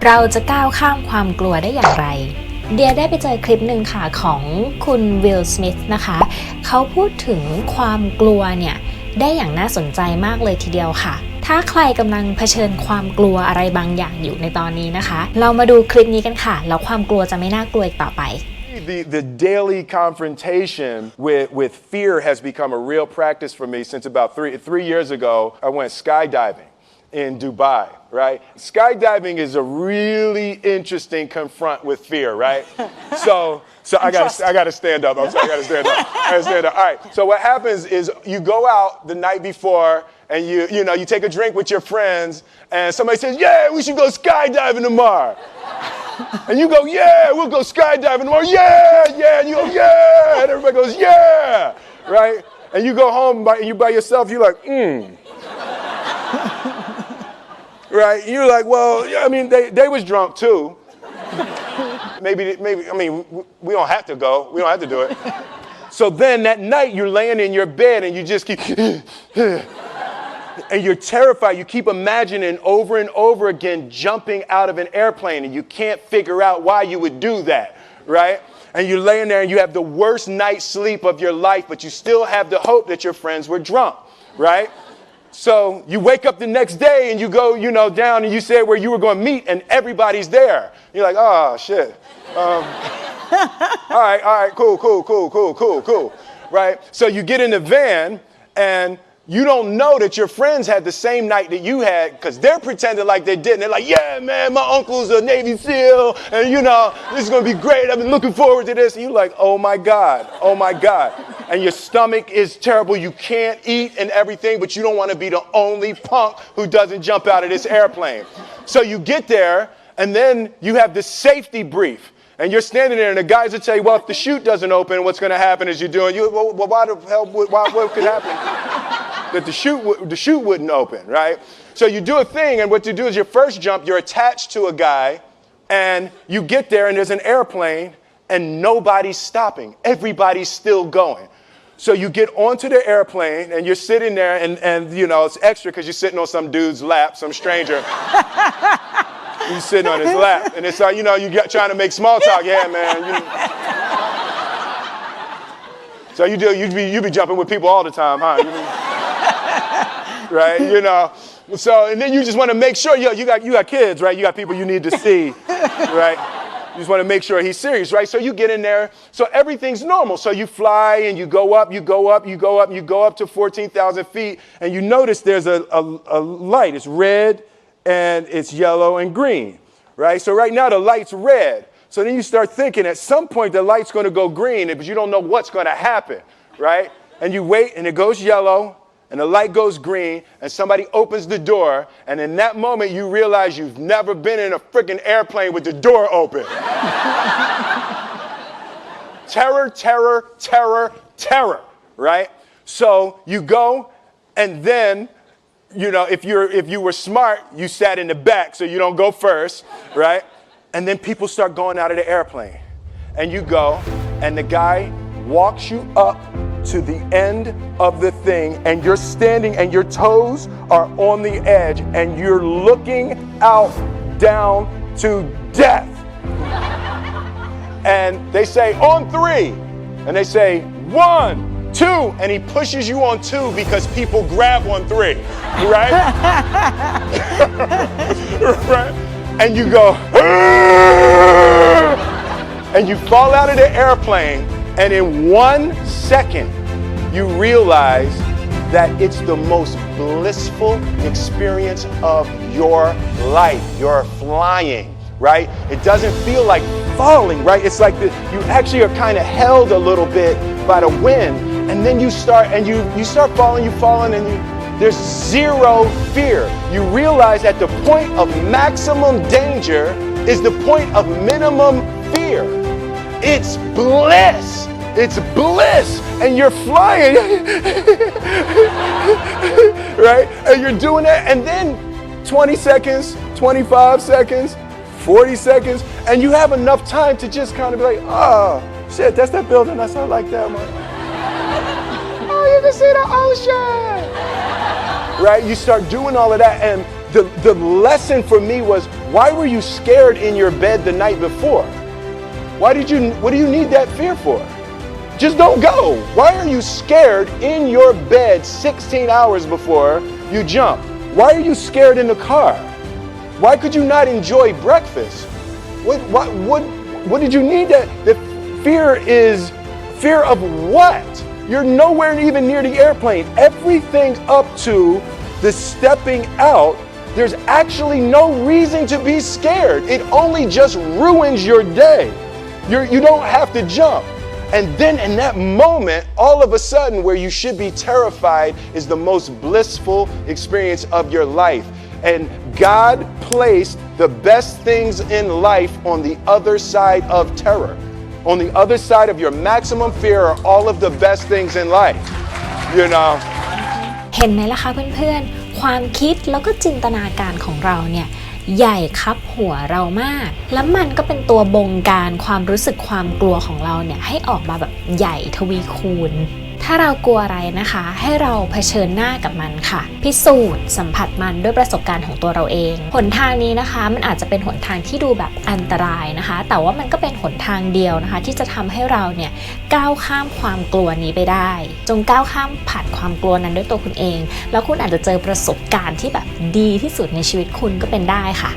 เราจะก้าวข้ามความกลัวได้อย่างไรเดียได้ไปเจอคลิปหนึ่งค่ะของคุณวิล สมิธนะคะเขาพูดถึงความกลัวเนี่ยได้อย่างน่าสนใจมากเลยทีเดียวค่ะถ้าใครกำลังเผชิญความกลัวอะไรบางอย่างอยู่ในตอนนี้นะคะเรามาดูคลิปนี้กันค่ะแล้วความกลัวจะไม่น่ากลัวอีกต่อไปThe daily confrontation with fear has become a real practice for me since about three years ago. I went skydiving in Dubai, right? Skydiving is a really interesting confront with fear, right? So I gotta stand up. I'm sorry, I gotta stand up. All right. So what happens is you go out the night before and you take a drink with your friends and somebody says, "Yeah, we should go skydiving tomorrow." And you go, "Yeah, we'll go skydiving tomorrow." Yeah. And you go, "Yeah." And everybody goes, "Yeah." Right? And you go home and you by yourself, you're like, Right? And you're like, well, I mean, they was drunk too. Maybe, I mean, we don't have to go. We don't have to do it. So then that night you're laying in your bed and you just keep, and you're terrified. You keep imagining over and over again jumping out of an airplane and you can't figure out why you would do that, right? And you're laying there and you have the worst night's sleep of your life, but you still have the hope that your friends were drunk, right? So you wake up the next day and you go, down and you say where you were going to meet and everybody's there. You're like, oh, shit. All right, cool. Right? So you get in the van and you don't know that your friends had the same night that you had because they're pretending like they didn't. They're like, yeah, man, my uncle's a Navy SEAL and, this is going to be great. I've been looking forward to this. And you're like, oh, my God. And your stomach is terrible. You can't eat and everything, but you don't want to be the only punk who doesn't jump out of this airplane. So you get there, and then you have this safety brief. And you're standing there, and the guys will tell you, well, if the chute doesn't open, what's going to happen is you're doing, well, why the hell, what could happen? That the chute wouldn't open, right? So you do a thing, and what you do is your first jump, you're attached to a guy, and you get there, and there's an airplane, and nobody's stopping. Everybody's still going. So you get onto the airplane, and you're sitting there, and it's extra because you're sitting on some dude's lap, some stranger. You're sitting on his lap, and it's like, you're trying to make small talk. Yeah, man. So you be jumping with people all the time, huh? Right? So, and then you just want to make sure, you got kids, right? You got people you need to see, right? You just want to make sure he's serious, right? So you get in there. So everything's normal. So you fly and you go up to 14,000 feet, and you notice there's a light. It's red and it's yellow and green, right? So right now the light's red. So then you start thinking at some point the light's going to go green, but you don't know what's going to happen, right? And you wait and it goes yellow and the light goes green and somebody opens the door, and in that moment you realize you've never been in a freaking airplane with the door open. Terror, right? So you go, and then if you were smart, you sat in the back so you don't go first, right? And then people start going out of the airplane. And you go, and the guy walks you up to the end of the thing, and you're standing and your toes are on the edge, and you're looking out down to death. And they say, on 3. And they say, 1, 2, and he pushes you on 2 because people grab on 3, right? Right? And you go, and you fall out of the airplane, and in 1 second, you realize that it's the most blissful experience of your life. You're flying, right? It doesn't feel like falling, right? It's like you actually are kind of held a little bit by the wind. And then you start falling, and there's zero fear. You realize that the point of maximum danger is the point of minimum fear. It's bliss. And you're flying, right? And you're doing that, and then 20 seconds, 25 seconds, 40 seconds, and you have enough time to just kind of be like, oh, shit, that's that building. I like that one. Oh, you can see the ocean. Right? You start doing all of that, and the lesson for me was, why were you scared in your bed the night before? What do you need that fear for? Just don't go. Why are you scared in your bed 16 hours before you jump? Why are you scared in the car? Why could you not enjoy breakfast? What did you need that? The fear is fear of what? You're nowhere even near the airplane. Everything up to the stepping out, there's actually no reason to be scared. It only just ruins your day. You don't have to jump. And then in that moment, all of a sudden, where you should be terrified is the most blissful experience of your life. And God placed the best things in life on the other side of terror. On the other side of your maximum fear are all of the best things in life. You know? เห็นไหมล่ะคะเพื่อนๆความคิดแล้วก็จินตนาการของเราเนี่ยใหญ่คับหัวเรามากแล้วมันก็เป็นตัวบงการความรู้สึกความกลัวของเราเนี่ยให้ออกมาแบบใหญ่ทวีคูณถ้าเรากลัวอะไรนะคะให้เราเผชิญหน้ากับมันค่ะพิสูจน์สัมผัสมันด้วยประสบการณ์ของตัวเราเองหนทางนี้นะคะมันอาจจะเป็นหนทางที่ดูแบบอันตรายนะคะแต่ว่ามันก็เป็นหนทางเดียวนะคะที่จะทำให้เราเนี่ยก้าวข้ามความกลัวนี้ไปได้จงก้าวข้ามผ่านความกลัวนั้นด้วยตัวคุณเองแล้วคุณอาจจะเจอประสบการณ์ที่แบบดีที่สุดในชีวิตคุณก็เป็นได้ค่ะ